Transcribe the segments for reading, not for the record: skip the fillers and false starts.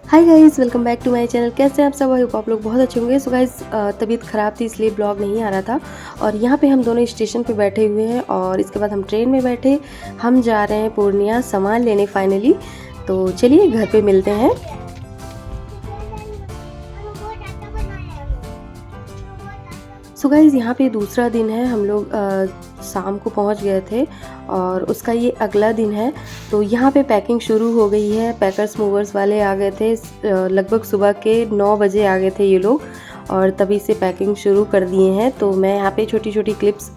Hi guys, welcome back to my channel. कैसे हैं आप सब? आई होप आप लोग बहुत अच्छे होंगे। सो गाइज़, तबीयत ख़राब थी इसलिए ब्लॉग नहीं आ रहा था। और यहाँ पे हम दोनों स्टेशन पे बैठे हुए हैं और इसके बाद हम ट्रेन में बैठे। हम जा रहे हैं पूर्णिया सामान लेने फाइनली। तो चलिए घर पे मिलते हैं। सो गाइज़, यहाँ पे दूसरा दिन है। हम लोग शाम को पहुँच गए थे और उसका ये अगला दिन है। तो यहाँ पे पैकिंग शुरू हो गई है। पैकर्स मूवर्स वाले आ गए थे। लगभग सुबह के 9 बजे आ गए थे ये लोग और तभी से पैकिंग शुरू कर दिए हैं। तो मैं यहाँ पे छोटी छोटी क्लिप्स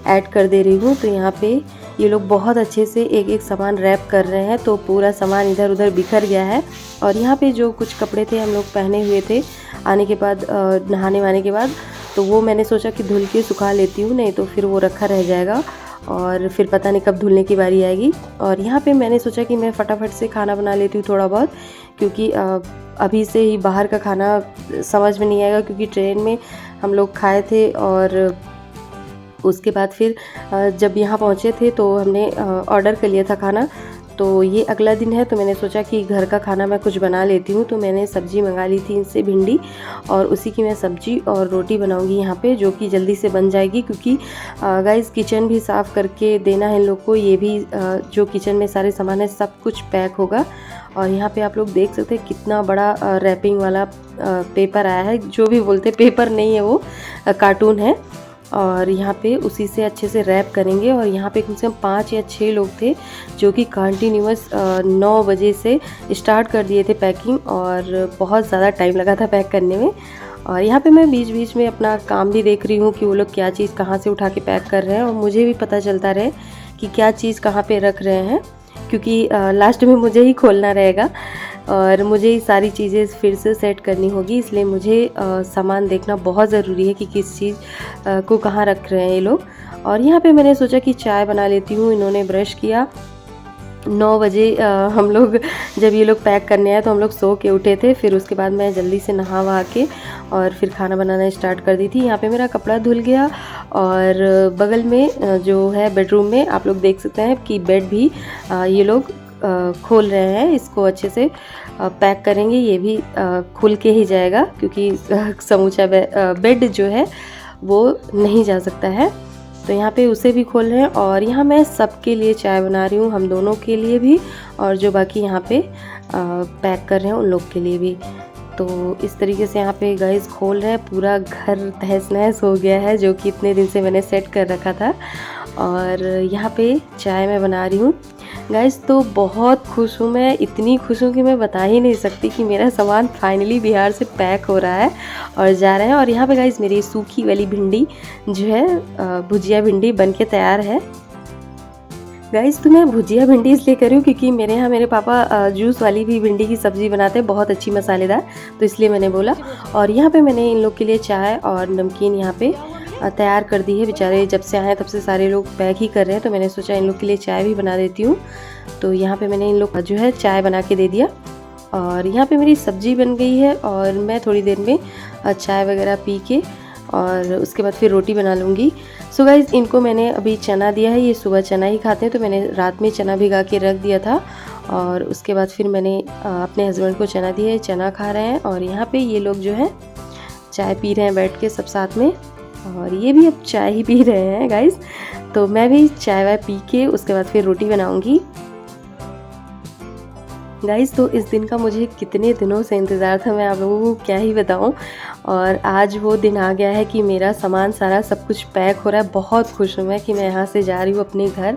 ऐड कर दे रही हूँ। तो यहाँ पे ये लोग बहुत अच्छे से एक एक सामान रैप कर रहे हैं। तो पूरा सामान इधर उधर बिखर गया है। और यहाँ पे जो कुछ कपड़े थे हम लोग पहने हुए थे आने के बाद, नहाने वाने के बाद, तो वो मैंने सोचा कि धुल के सुखा लेती हूँ, नहीं तो फिर वो रखा रह जाएगा और फिर पता नहीं कब धुलने की बारी आएगी। और यहाँ पे मैंने सोचा कि मैं फटाफट से खाना बना लेती हूँ थोड़ा बहुत, क्योंकि अभी से ही बाहर का खाना समझ में नहीं आएगा, क्योंकि ट्रेन में हम लोग खाए थे और उसके बाद फिर जब यहाँ पहुँचे थे तो हमने ऑर्डर कर लिया था खाना। तो ये अगला दिन है तो मैंने सोचा कि घर का खाना मैं कुछ बना लेती हूँ। तो मैंने सब्ज़ी मंगा ली थी इनसे, भिंडी, और उसी की मैं सब्ज़ी और रोटी बनाऊँगी यहाँ पे, जो कि जल्दी से बन जाएगी। क्योंकि गाइस, किचन भी साफ़ करके देना है इन लोग को। ये भी जो किचन में सारे सामान है सब कुछ पैक होगा। और यहाँ पे आप लोग देख सकते हैं कितना बड़ा रैपिंग वाला पेपर आया है। जो भी बोलते, पेपर नहीं है वो, कार्टून है। और यहाँ पे उसी से अच्छे से रैप करेंगे। और यहाँ पे कम से कम 5 या 6 लोग थे जो कि कंटिन्यूअस 9 बजे से स्टार्ट कर दिए थे पैकिंग, और बहुत ज़्यादा टाइम लगा था पैक करने में। और यहाँ पे मैं बीच बीच में अपना काम भी देख रही हूँ कि वो लोग क्या चीज़ कहाँ से उठा के पैक कर रहे हैं, और मुझे भी पता चलता रहे कि क्या चीज़ कहाँ पे रख रहे हैं, क्योंकि लास्ट में मुझे ही खोलना रहेगा और मुझे ही सारी चीज़ें फिर से सेट करनी होगी। इसलिए मुझे सामान देखना बहुत ज़रूरी है कि किस चीज़ को कहाँ रख रहे हैं ये लोग। और यहाँ पे मैंने सोचा कि चाय बना लेती हूँ। इन्होंने ब्रश किया। 9 बजे हम लोग, जब ये लोग पैक करने आए तो हम लोग सो के उठे थे। फिर उसके बाद मैं जल्दी से नहा वहा के और फिर खाना बनाना स्टार्ट कर दी थी। यहाँ पे मेरा कपड़ा धुल गया और बगल में जो है बेडरूम में आप लोग देख सकते हैं कि बेड भी ये लोग खोल रहे हैं। इसको अच्छे से पैक करेंगे। ये भी खुल के ही जाएगा, क्योंकि समूचा बेड जो है वो नहीं जा सकता है। तो यहाँ पे उसे भी खोल रहे हैं। और यहाँ मैं सबके लिए चाय बना रही हूँ, हम दोनों के लिए भी, और जो बाकी यहाँ पे पैक कर रहे हैं उन लोग के लिए भी। तो इस तरीके से यहाँ पे गाइस खोल रहे हैं। पूरा घर तहस नहस हो गया है, जो कि इतने दिन से मैंने सेट कर रखा था। और यहाँ पे चाय मैं बना रही हूँ गाइस। तो बहुत खुश हूँ मैं, इतनी खुश हूँ कि मैं बता ही नहीं सकती कि मेरा सामान फाइनली बिहार से पैक हो रहा है और जा रहे हैं। और यहाँ पे गाइस मेरी सूखी वाली भिंडी जो है, भुजिया भिंडी बन के तैयार है। गाइस, तो मैं भुजिया भिंडी इसलिए कर रही हूँ क्योंकि मेरे यहाँ मेरे पापा जूस वाली भी भिंडी की सब्ज़ी बनाते हैं, बहुत अच्छी मसालेदार, तो इसलिए मैंने बोला। और यहाँ पे मैंने इन लोग के लिए चाय और नमकीन यहाँ पे तैयार कर दी है। बेचारे जब से आए तब से सारे लोग पैक ही कर रहे हैं, तो मैंने सोचा इन लोग के लिए चाय भी बना देती हूँ। तो यहाँ पे मैंने इन लोग जो है चाय बना के दे दिया। और यहाँ पे मेरी सब्ज़ी बन गई है और मैं थोड़ी देर में चाय वगैरह पी के और उसके बाद फिर रोटी बना लूँगी। सो गाइस, इनको मैंने अभी चना दिया है। ये सुबह चना ही खाते हैं, तो मैंने रात में चना भिगा के रख दिया था। और उसके बाद फिर मैंने अपने हस्बैंड को चना दिया है, चना खा रहे हैं। और यहाँ पे ये लोग जो है चाय पी रहे हैं बैठ के सब साथ में, और ये भी अब चाय ही पी रहे हैं गाइस। तो मैं भी चाय वाय पी के उसके बाद फिर रोटी बनाऊँगी गाइस। तो इस दिन का मुझे कितने दिनों से इंतज़ार था, मैं आप लोगों को क्या ही बताऊं। और आज वो दिन आ गया है कि मेरा सामान सारा सब कुछ पैक हो रहा है। बहुत खुश हूँ मैं कि मैं यहाँ से जा रही हूँ अपने घर।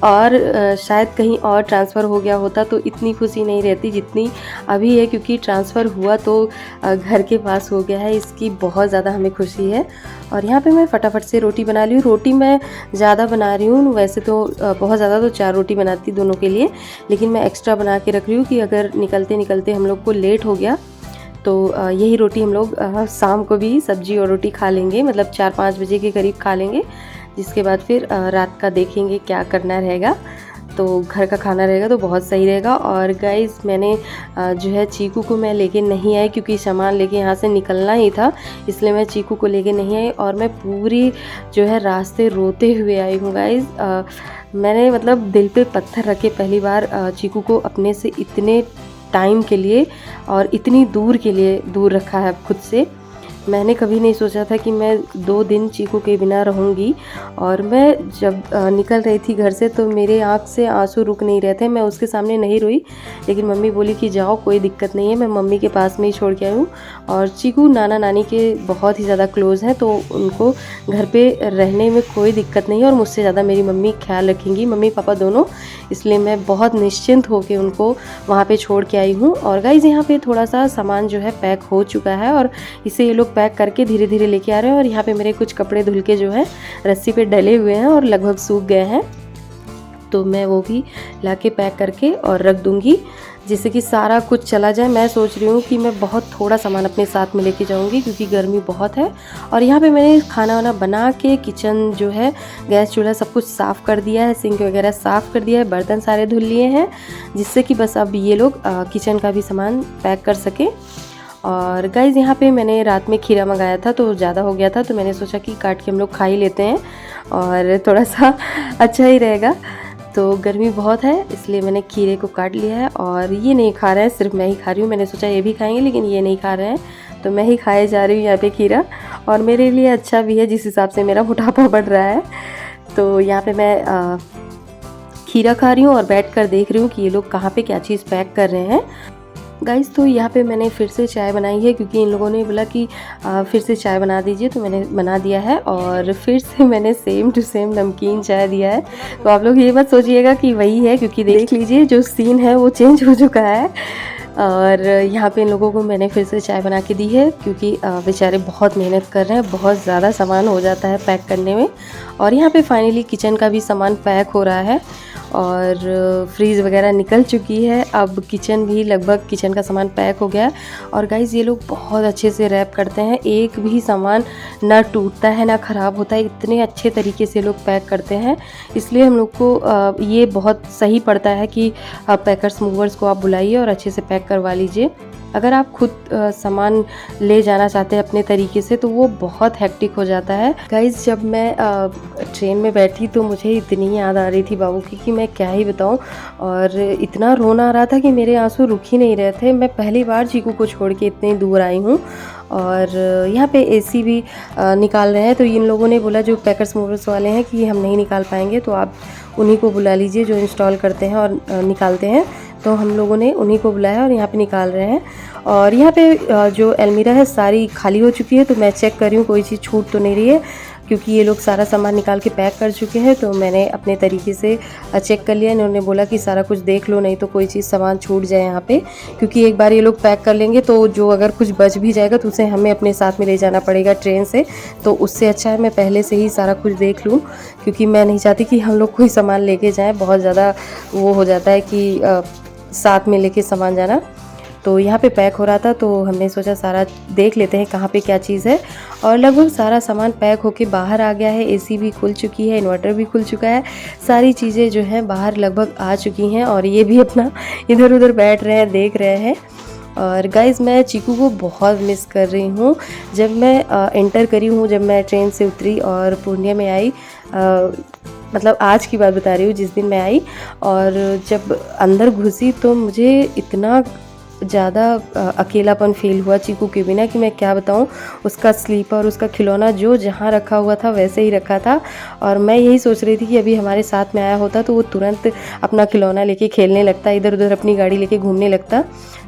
और शायद कहीं और ट्रांसफ़र हो गया होता तो इतनी खुशी नहीं रहती जितनी अभी है, क्योंकि ट्रांसफ़र हुआ तो घर के पास हो गया है, इसकी बहुत ज़्यादा हमें खुशी है। और यहाँ पे मैं फटाफट से रोटी बना ली हूँ। रोटी मैं ज़्यादा बना रही हूँ, वैसे तो बहुत ज़्यादा तो 4 रोटी बनाती दोनों के लिए, लेकिन मैं एक्स्ट्रा बना के रख रही हूँ कि अगर निकलते निकलते हम लोग को लेट हो गया तो यही रोटी हम लोग शाम को भी सब्जी और रोटी खा लेंगे, मतलब 4-5 बजे के करीब खा लेंगे। जिसके बाद फिर रात का देखेंगे क्या करना रहेगा। तो घर का खाना रहेगा तो बहुत सही रहेगा। और गाइस, मैंने जो है चीकू को मैं लेके नहीं आई, क्योंकि सामान लेके यहाँ से निकलना ही था, इसलिए मैं चीकू को लेके नहीं आई। और मैं पूरी जो है रास्ते रोते हुए आई हूँ गाइस। मैंने मतलब दिल पे पत्थर रखे पहली बार चीकू को अपने से इतने टाइम के लिए और इतनी दूर के लिए दूर रखा है खुद से। मैंने कभी नहीं सोचा था कि मैं 2 दिन चीकू के बिना रहूँगी। और मैं जब निकल रही थी घर से तो मेरे आँख से आंसू रुक नहीं रहे थे। मैं उसके सामने नहीं रोई, लेकिन मम्मी बोली कि जाओ कोई दिक्कत नहीं है, मैं मम्मी के पास में ही छोड़ के आई हूँ। और चीकू नाना नानी के बहुत ही ज़्यादा क्लोज़ हैं, तो उनको घर पे रहने में कोई दिक्कत नहीं है और मुझसे ज़्यादा मेरी मम्मी ख्याल रखेंगी, मम्मी पापा दोनों। इसलिए मैं बहुत निश्चिंत होकर उनको वहाँ पे छोड़ के आई हूँ। और गाइज़ यहाँ पे थोड़ा सा सामान जो है पैक हो चुका है और इसे ये लोग पैक करके धीरे धीरे लेके आ रहे हैं। और यहाँ पे मेरे कुछ कपड़े धुल के जो है रस्सी पे डले हुए हैं और लगभग सूख गए हैं, तो मैं वो भी लाके पैक करके और रख दूँगी, जिससे कि सारा कुछ चला जाए। मैं सोच रही हूँ कि मैं बहुत थोड़ा सामान अपने साथ में लेके जाऊँगी क्योंकि गर्मी बहुत है। और यहाँ पे मैंने खाना वाना बना के किचन जो है, गैस चूल्हा सब कुछ साफ़ कर दिया है, सिंक वगैरह साफ़ कर दिया है, बर्तन सारे धुल लिए हैं, जिससे कि बस अब ये लोग किचन का भी सामान पैक कर सकें। और गाइज़ यहाँ पे मैंने रात में खीरा मंगाया था तो ज़्यादा हो गया था, तो मैंने सोचा कि काट के हम लोग खा ही लेते हैं और थोड़ा सा अच्छा ही रहेगा। तो गर्मी बहुत है इसलिए मैंने खीरे को काट लिया है। और ये नहीं खा रहे हैं, सिर्फ मैं ही खा रही हूँ। मैंने सोचा ये भी खाएंगे, लेकिन ये नहीं खा रहे हैं, तो मैं ही खाए जा रही हूँ यहाँ पे खीरा। और मेरे लिए अच्छा भी है, जिस हिसाब से मेरा मोटापा बढ़ रहा है। तो यहाँ पे मैं खीरा खा रही हूँ और बैठ कर देख रही हूँ कि ये लोग कहाँ पे क्या चीज़ पैक कर रहे हैं। गाइज़ तो यहाँ पे मैंने फिर से चाय बनाई है क्योंकि इन लोगों ने बोला कि फिर से चाय बना दीजिए, तो मैंने बना दिया है। और फिर से मैंने सेम टू सेम नमकीन चाय दिया है। तो आप लोग ये मत सोचिएगा कि वही है, क्योंकि देख लीजिए जो सीन है वो चेंज हो चुका है। और यहाँ पे इन लोगों को मैंने फिर से चाय बना के दी है क्योंकि बेचारे बहुत मेहनत कर रहे हैं, बहुत ज़्यादा सामान हो जाता है पैक करने में। और यहाँ पे फाइनली किचन का भी सामान पैक हो रहा है और फ्रीज़ वगैरह निकल चुकी है। अब किचन भी लगभग, किचन का सामान पैक हो गया। और गाइज़ ये लोग बहुत अच्छे से रैप करते हैं, एक भी सामान ना टूटता है ना ख़राब होता है, इतने अच्छे तरीके से लोग पैक करते हैं। इसलिए हम लोग को ये बहुत सही पड़ता है कि पैकर्स मूवर्स को आप बुलाइए और अच्छे से पैक करवा लीजिए। अगर आप खुद सामान ले जाना चाहते हैं अपने तरीके से तो वो बहुत हेक्टिक हो जाता है। गाइज़ जब मैं ट्रेन में बैठी तो मुझे इतनी याद आ रही थी बाबू की कि मैं क्या ही बताऊं। और इतना रोना आ रहा था कि मेरे आंसू रुक ही नहीं रहे थे। मैं पहली बार चीकू को छोड़ के इतनी दूर आई हूँ। और यहाँ पे एसी भी निकाल रहे हैं, तो इन लोगों ने बोला जो पैकर्स मूवर्स वाले हैं कि हम नहीं निकाल पाएंगे, तो आप उन्हीं को बुला लीजिए जो इंस्टॉल करते हैं और निकालते हैं। तो हम लोगों ने उन्हीं को बुलाया और यहाँ पे निकाल रहे हैं। और यहाँ पे जो अलमीरा है सारी खाली हो चुकी है, तो मैं चेक कर रही हूँ कोई चीज़ छूट तो नहीं रही है, क्योंकि ये लोग सारा सामान निकाल के पैक कर चुके हैं। तो मैंने अपने तरीके से चेक कर लिया। इन्होंने बोला कि सारा कुछ देख लो, नहीं तो कोई चीज़ सामान छूट जाए यहाँ पे, क्योंकि एक बार ये लोग पैक कर लेंगे तो जो अगर कुछ बच भी जाएगा तो उसे हमें अपने साथ में ले जाना पड़ेगा ट्रेन से। तो उससे अच्छा है मैं पहले से ही सारा कुछ देख लूँ, क्योंकि मैं नहीं चाहती कि हम लोग कोई सामान लेके जाएँ। बहुत ज़्यादा वो हो जाता है कि साथ में लेके सामान जाना। तो यहाँ पे पैक हो रहा था, तो हमने सोचा सारा देख लेते हैं कहाँ पे क्या चीज़ है। और लगभग सारा सामान पैक होके बाहर आ गया है। एसी भी खुल चुकी है, इन्वर्टर भी खुल चुका है, सारी चीज़ें जो हैं बाहर लगभग आ चुकी हैं। और ये भी अपना इधर उधर बैठ रहे हैं, देख रहे हैं। और गाइज़ मैं चीकू को बहुत मिस कर रही हूँ। जब मैं एंटर करी हूँ, जब मैं ट्रेन से उतरी और पूर्णिया में आई, मतलब आज की बात बता रही हूँ, जिस दिन मैं आई, और जब अंदर घुसी तो मुझे इतना ज़्यादा अकेलापन फील हुआ चीकू के बिना कि मैं क्या बताऊं। उसका स्लीपर, उसका खिलौना जो जहाँ रखा हुआ था वैसे ही रखा था। और मैं यही सोच रही थी कि अभी हमारे साथ में आया होता तो वो तुरंत अपना खिलौना लेके खेलने लगता, इधर उधर अपनी गाड़ी लेके घूमने लगता।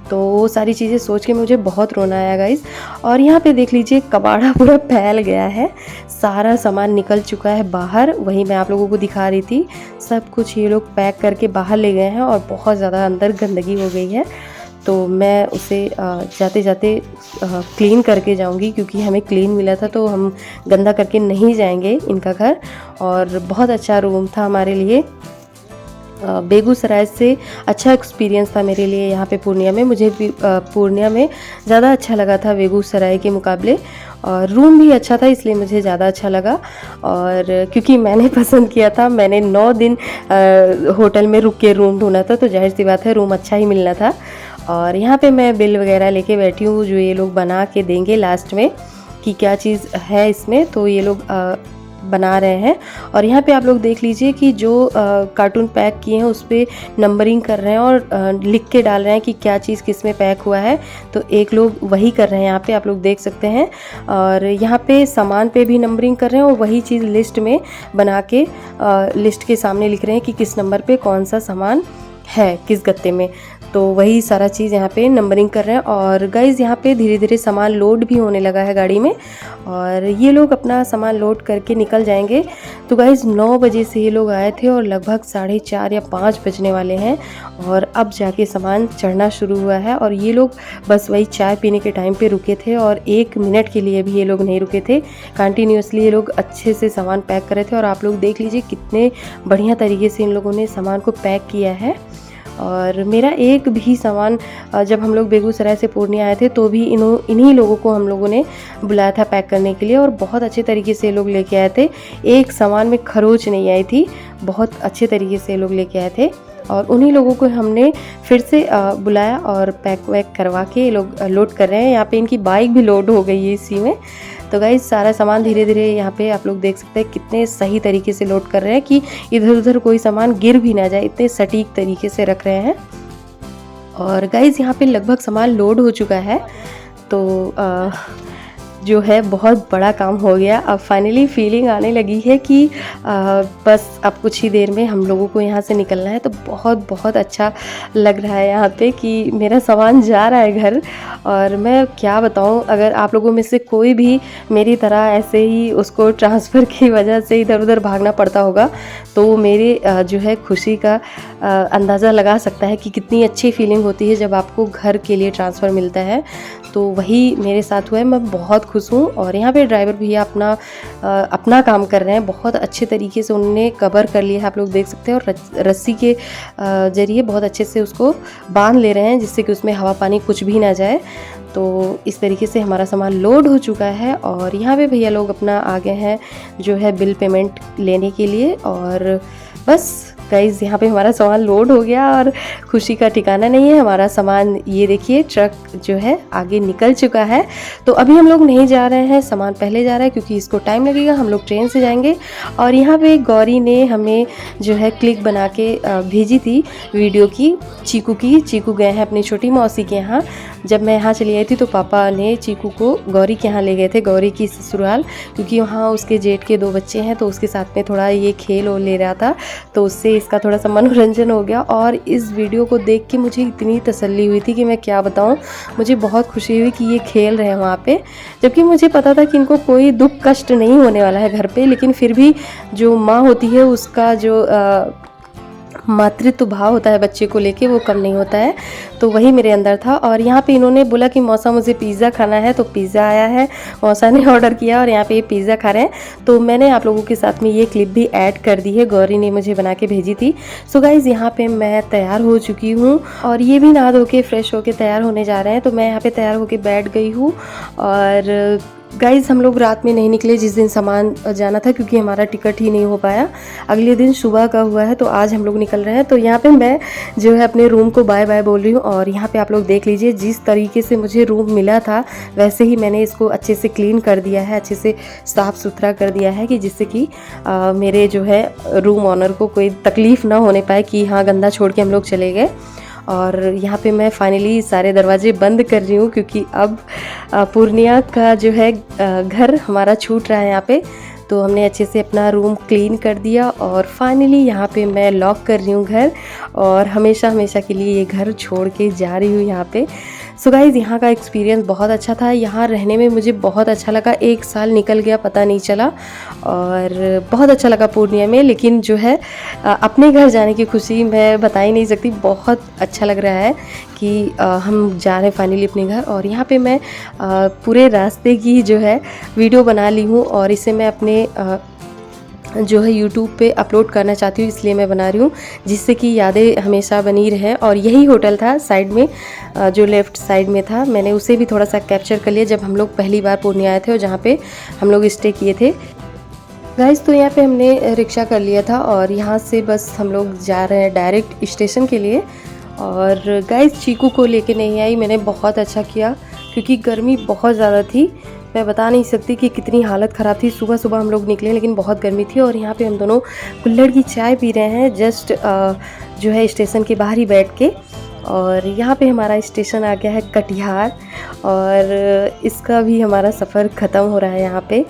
तो वो सारी चीज़ें सोच के मुझे बहुत रोना आया गाइज़। और यहाँ पे देख लीजिए कबाड़ा पूरा फैल गया है, सारा सामान निकल चुका है बाहर। वही मैं आप लोगों को दिखा रही थी, सब कुछ ये लोग पैक करके बाहर ले गए हैं और बहुत ज़्यादा अंदर गंदगी हो गई है। तो मैं उसे जाते जाते क्लीन करके जाऊंगी, क्योंकि हमें क्लीन मिला था तो हम गंदा करके नहीं जाएंगे इनका घर। और बहुत अच्छा रूम था हमारे लिए। बेगूसराय से अच्छा एक्सपीरियंस था मेरे लिए यहाँ पे पूर्णिया में। मुझे भी पूर्णिया में ज़्यादा अच्छा लगा था बेगूसराय के मुकाबले। और रूम भी अच्छा था, इसलिए मुझे ज़्यादा अच्छा लगा। और क्योंकि मैंने पसंद किया था, मैंने 9 दिन होटल में रुक के रूम ढूंढा था, तो जाहिर सी बात है रूम अच्छा ही मिलना था। और यहाँ पे मैं बिल वगैरह लेके बैठी हूँ, जो ये लोग बना के देंगे लास्ट में कि क्या चीज़ है इसमें। तो ये लोग बना रहे हैं। और यहाँ पे आप लोग देख लीजिए कि जो कार्टून पैक किए हैं उस पर नंबरिंग कर रहे हैं और लिख के डाल रहे हैं कि क्या चीज़ किस में पैक हुआ है। तो एक लोग वही कर रहे हैं, यहाँ पे आप लोग देख सकते हैं। और यहाँ पे सामान पे भी नंबरिंग कर रहे हैं और वही चीज़ लिस्ट में बना के लिस्ट के सामने लिख रहे हैं कि किस नंबर पे कौन सा सामान है किस गत्ते में। तो वही सारा चीज़ यहाँ पे नंबरिंग कर रहे हैं। और गाइज़ यहाँ पे धीरे धीरे सामान लोड भी होने लगा है गाड़ी में और ये लोग अपना सामान लोड करके निकल जाएंगे। तो गाइज़ 9 बजे से ये लोग आए थे और लगभग 4:30 या 5 बजने वाले हैं और अब जाके सामान चढ़ना शुरू हुआ है। और ये लोग बस वही चाय पीने के टाइम पे रुके थे और 1 मिनट के लिए भी ये लोग नहीं रुके थे। कंटिन्यूसली ये लोग अच्छे से सामान पैक कर रहे थे और आप लोग देख लीजिए कितने बढ़िया तरीके से इन लोगों ने सामान को पैक किया है। और मेरा एक भी सामान जब हम लोग बेगूसराय से पूर्णिया आए थे तो भी इन्हीं लोगों को हम लोगों ने बुलाया था पैक करने के लिए और बहुत अच्छे तरीके से ये लोग लेके आए थे। एक सामान में खरोच नहीं आई थी, बहुत अच्छे तरीके से ये लोग लेके आए थे। और उन्हीं लोगों को हमने फिर से बुलाया और पैक वैक करवा के ये लोग लोड कर रहे हैं। यहाँ पे इनकी बाइक भी लोड हो गई है इसी में। तो गाइस सारा सामान धीरे धीरे यहाँ पे आप लोग देख सकते हैं कितने सही तरीके से लोड कर रहे हैं कि इधर उधर कोई सामान गिर भी ना जाए, इतने सटीक तरीके से रख रहे हैं। और गाइस यहाँ पे लगभग सामान लोड हो चुका है। तो जो है बहुत बड़ा काम हो गया। अब फाइनली फीलिंग आने लगी है कि बस अब कुछ ही देर में हम लोगों को यहाँ से निकलना है। तो बहुत बहुत अच्छा लग रहा है यहाँ पे कि मेरा सामान जा रहा है घर। और मैं क्या बताऊँ, अगर आप लोगों में से कोई भी मेरी तरह ऐसे ही उसको ट्रांसफ़र की वजह से इधर उधर भागना पड़ता होगा तो मेरे जो है खुशी का अंदाज़ा लगा सकता है कि कितनी अच्छी फीलिंग होती है जब आपको घर के लिए ट्रांसफ़र मिलता है। तो वही मेरे साथ हुआ है, मैं बहुत खुश हूँ। और यहाँ पे ड्राइवर भैया अपना काम कर रहे हैं, बहुत अच्छे तरीके से उन्होंने कवर कर लिया है, आप लोग देख सकते हैं। और रस्सी के ज़रिए बहुत अच्छे से उसको बांध ले रहे हैं जिससे कि उसमें हवा पानी कुछ भी ना जाए। तो इस तरीके से हमारा सामान लोड हो चुका है और यहाँ पे भैया लोग अपना आ गए हैं जो है बिल पेमेंट लेने के लिए। और बस गाइज़ यहाँ पे हमारा सामान लोड हो गया और खुशी का ठिकाना नहीं है। हमारा सामान ये देखिए ट्रक जो है आगे निकल चुका है। तो अभी हम लोग नहीं जा रहे हैं, सामान पहले जा रहा है क्योंकि इसको टाइम लगेगा, हम लोग ट्रेन से जाएंगे। और यहाँ पे गौरी ने हमें जो है क्लिक बना के भेजी थी वीडियो की चीकू की। चीकू गए हैं अपनी छोटी मौसी के यहाँ। जब मैं यहाँ चली आई थी तो पापा ने चीकू को गौरी के यहाँ ले गए थे, गौरी की ससुराल, क्योंकि वहाँ उसके जेठ के 2 बच्चे हैं तो उसके साथ में थोड़ा ये खेल और ले रहा था तो उससे इसका थोड़ा सा मनोरंजन हो गया। और इस वीडियो को देख के मुझे इतनी तसल्ली हुई थी कि मैं क्या बताऊँ, मुझे बहुत खुशी हुई कि ये खेल रहे हैं वहाँ पे। जबकि मुझे पता था कि इनको कोई दुख कष्ट नहीं होने वाला है घर पे, लेकिन फिर भी जो माँ होती है उसका जो मातृत्व भाव होता है बच्चे को लेके वो कम नहीं होता है। तो वही मेरे अंदर था। और यहाँ पे इन्होंने बोला कि मौसा मुझे पिज़्ज़ा खाना है, तो पिज़्ज़ा आया है, मौसा ने ऑर्डर किया और यहाँ पे ये पिज़्ज़ा खा रहे हैं। तो मैंने आप लोगों के साथ में ये क्लिप भी ऐड कर दी है, गौरी ने मुझे बना के भेजी थी। सो गाइज़ यहाँ पे मैं तैयार हो चुकी हूँ और ये भी नहा धो के फ्रेश होके तैयार होने जा रहे हैं। तो मैं यहाँ पे तैयार होके बैठ गई हूँ। और गाइज़ हम लोग रात में नहीं निकले जिस दिन सामान जाना था क्योंकि हमारा टिकट ही नहीं हो पाया। अगले दिन सुबह का हुआ है तो आज हम लोग निकल रहे हैं। तो यहाँ पे मैं जो है अपने रूम को बाय बाय बोल रही हूँ। और यहाँ पे आप लोग देख लीजिए जिस तरीके से मुझे रूम मिला था वैसे ही मैंने इसको अच्छे से क्लीन कर दिया है, अच्छे से साफ़ सुथरा कर दिया है कि जिससे कि मेरे जो है रूम ऑनर को कोई तकलीफ़ ना होने पाए कि हाँ गंदा छोड़ के हम लोग चले गए। और यहाँ पे मैं फाइनली सारे दरवाजे बंद कर रही हूँ क्योंकि अब पूर्णिया का जो है घर हमारा छूट रहा है यहाँ पे। तो हमने अच्छे से अपना रूम क्लीन कर दिया और फाइनली यहाँ पे मैं लॉक कर रही हूँ घर और हमेशा हमेशा के लिए ये घर छोड़ के जा रही हूँ यहाँ पे। सो गाइज़ यहाँ का एक्सपीरियंस बहुत अच्छा था, यहाँ रहने में मुझे बहुत अच्छा लगा। 1 साल निकल गया पता नहीं चला और बहुत अच्छा लगा पूर्णिया में। लेकिन जो है अपने घर जाने की खुशी मैं बता ही नहीं सकती, बहुत अच्छा लग रहा है कि हम जा रहे हैं फाइनली अपने घर। और यहाँ पे मैं पूरे रास्ते की जो है वीडियो बना ली हूँ और इसे मैं अपने जो है YouTube पे अपलोड करना चाहती हूँ, इसलिए मैं बना रही हूँ जिससे कि यादें हमेशा बनी रहें। और यही होटल था साइड में जो लेफ़्ट साइड में था, मैंने उसे भी थोड़ा सा कैप्चर कर लिया जब हम लोग पहली बार पूर्णिया आए थे और जहाँ पे हम लोग स्टे किए थे। गाइस तो यहाँ पे हमने रिक्शा कर लिया था और यहाँ से बस हम लोग जा रहे हैं डायरेक्ट स्टेशन के लिए। और गाइस चीकू को लेके नहीं आई, मैंने बहुत अच्छा किया क्योंकि गर्मी बहुत ज़्यादा थी। मैं बता नहीं सकती कि कितनी हालत ख़राब थी। सुबह-सुबह हम लोग निकले लेकिन बहुत गर्मी थी और यहाँ पे हम दोनों कुल्हड़ की चाय पी रहे हैं जस्ट जो है स्टेशन के बाहर ही बैठ के। और यहाँ पे हमारा स्टेशन आ गया है कटिहार और इसका भी हमारा सफ़र ख़त्म हो रहा है यहाँ पे।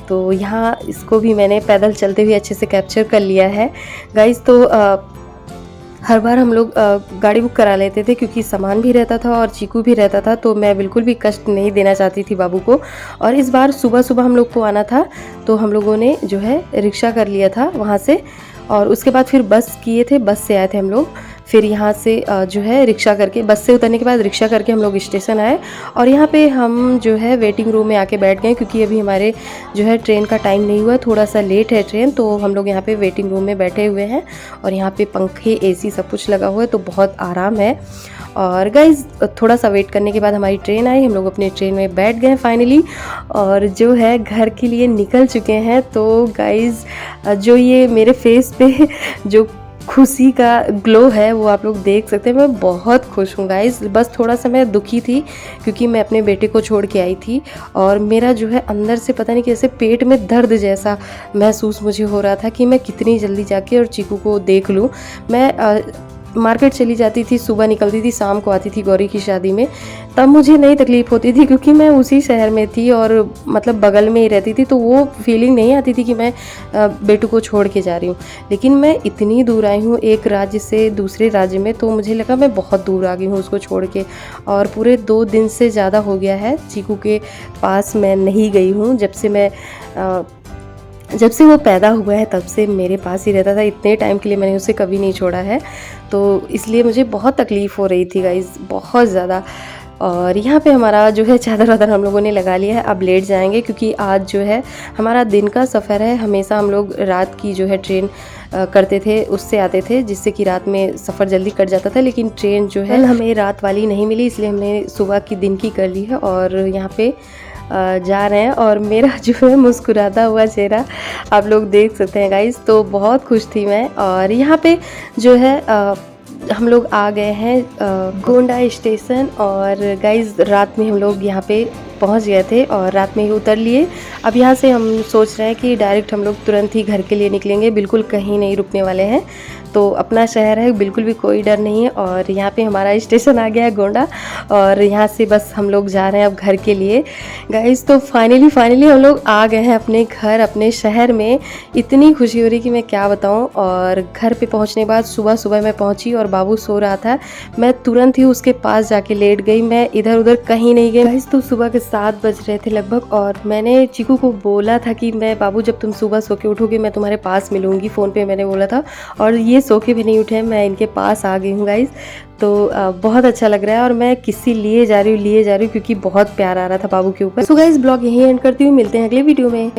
तो यहाँ इसको भी मैंने पैदल चलते हुए अच्छे से कैप्चर कर लिया है गाइज़। तो हर बार हम लोग गाड़ी बुक करा लेते थे क्योंकि सामान भी रहता था और चीकू भी रहता था, तो मैं बिल्कुल भी कष्ट नहीं देना चाहती थी बाबू को। और इस बार सुबह-सुबह हम लोग को आना था तो हम लोगों ने जो है रिक्शा कर लिया था वहाँ से और उसके बाद फिर बस किए थे, बस से आए थे हम लोग। फिर यहाँ से जो है रिक्शा करके, बस से उतरने के बाद रिक्शा करके हम लोग स्टेशन आए और यहाँ पे हम जो है वेटिंग रूम में आके बैठ गए क्योंकि अभी हमारे जो है ट्रेन का टाइम नहीं हुआ, थोड़ा सा लेट है ट्रेन, तो हम लोग यहाँ पे वेटिंग रूम में बैठे हुए हैं और यहाँ पे पंखे, एसी सब कुछ लगा हुआ है तो बहुत आराम है। और गाइज़ थोड़ा सा वेट करने के बाद हमारी ट्रेन आई, हम लोग अपने ट्रेन में बैठ गए फाइनली और जो है घर के लिए निकल चुके हैं। तो गाइज़ जो ये मेरे फेस पे जो खुशी का ग्लो है वो आप लोग देख सकते हैं। मैं बहुत खुश हूँ गाइज़। बस थोड़ा सा मैं दुखी थी क्योंकि मैं अपने बेटे को छोड़ के आई थी और मेरा जो है अंदर से पता नहीं कैसे पेट में दर्द जैसा महसूस मुझे हो रहा था कि मैं कितनी जल्दी जाके और चीकू को देख लूँ। मैं मार्केट चली जाती थी, सुबह निकलती थी, शाम को आती थी गौरी की शादी में, तब मुझे नहीं तकलीफ़ होती थी क्योंकि मैं उसी शहर में थी और मतलब बगल में ही रहती थी, तो वो फीलिंग नहीं आती थी कि मैं बेटू को छोड़ के जा रही हूँ। लेकिन मैं इतनी दूर आई हूँ एक राज्य से दूसरे राज्य में, तो मुझे लगा मैं बहुत दूर आ गई हूँ उसको छोड़ के। और पूरे 2 दिन से ज़्यादा हो गया है चीकू के पास मैं नहीं गई हूँ। जब से वो पैदा हुआ है तब से मेरे पास ही रहता था, इतने टाइम के लिए मैंने उसे कभी नहीं छोड़ा है, तो इसलिए मुझे बहुत तकलीफ़ हो रही थी गाइज़, बहुत ज़्यादा। और यहाँ पे हमारा जो है चादर वादर हम लोगों ने लगा लिया है, अब लेट जाएंगे क्योंकि आज जो है हमारा दिन का सफ़र है। हमेशा हम लोग रात की जो है ट्रेन करते थे, उससे आते थे जिससे कि रात में सफ़र जल्दी कट जाता था, लेकिन ट्रेन जो है हमें रात वाली नहीं मिली, इसलिए हमने सुबह की दिन की कर ली है और यहाँ पे जा रहे हैं। और मेरा जो है मुस्कुराता हुआ चेहरा आप लोग देख सकते हैं गाइज़, तो बहुत खुश थी मैं। और यहाँ पे जो है हम लोग आ गए हैं गोंडा स्टेशन और गाइज़ रात में हम लोग यहाँ पे पहुँच गए थे और रात में ही उतर लिए। अब यहाँ से हम सोच रहे हैं कि डायरेक्ट हम लोग तुरंत ही घर के लिए निकलेंगे, बिल्कुल कहीं नहीं रुकने वाले हैं। तो अपना शहर है, बिल्कुल भी कोई डर नहीं है। और यहाँ पे हमारा स्टेशन आ गया है गोंडा और यहाँ से बस हम लोग जा रहे हैं अब घर के लिए गाइज़। तो फाइनली हम लोग आ गए हैं अपने घर, अपने शहर में। इतनी खुशी हो रही कि मैं क्या बताऊँ। और घर पे पहुँचने के बाद सुबह मैं पहुँची और बाबू सो रहा था, मैं तुरंत ही उसके पास जाके लेट गई, मैं इधर उधर कहीं नहीं गई गाइज़। तो सुबह के 7 बज रहे थे लगभग और मैंने चीकू को बोला था कि मैं बाबू जब तुम सुबह सो के उठोगे मैं तुम्हारे पास मिलूंगी, फ़ोन पे मैंने बोला था। और ये सो के भी नहीं उठे, मैं इनके पास आ गई हूँ गाइज़। तो बहुत अच्छा लग रहा है और मैं किसी लिए जा रही हूँ क्योंकि बहुत प्यार आ रहा था बाबू के ऊपर। सो गाइज़ ब्लॉग यहीं एंड करती हूँ, मिलते हैं अगले वीडियो में।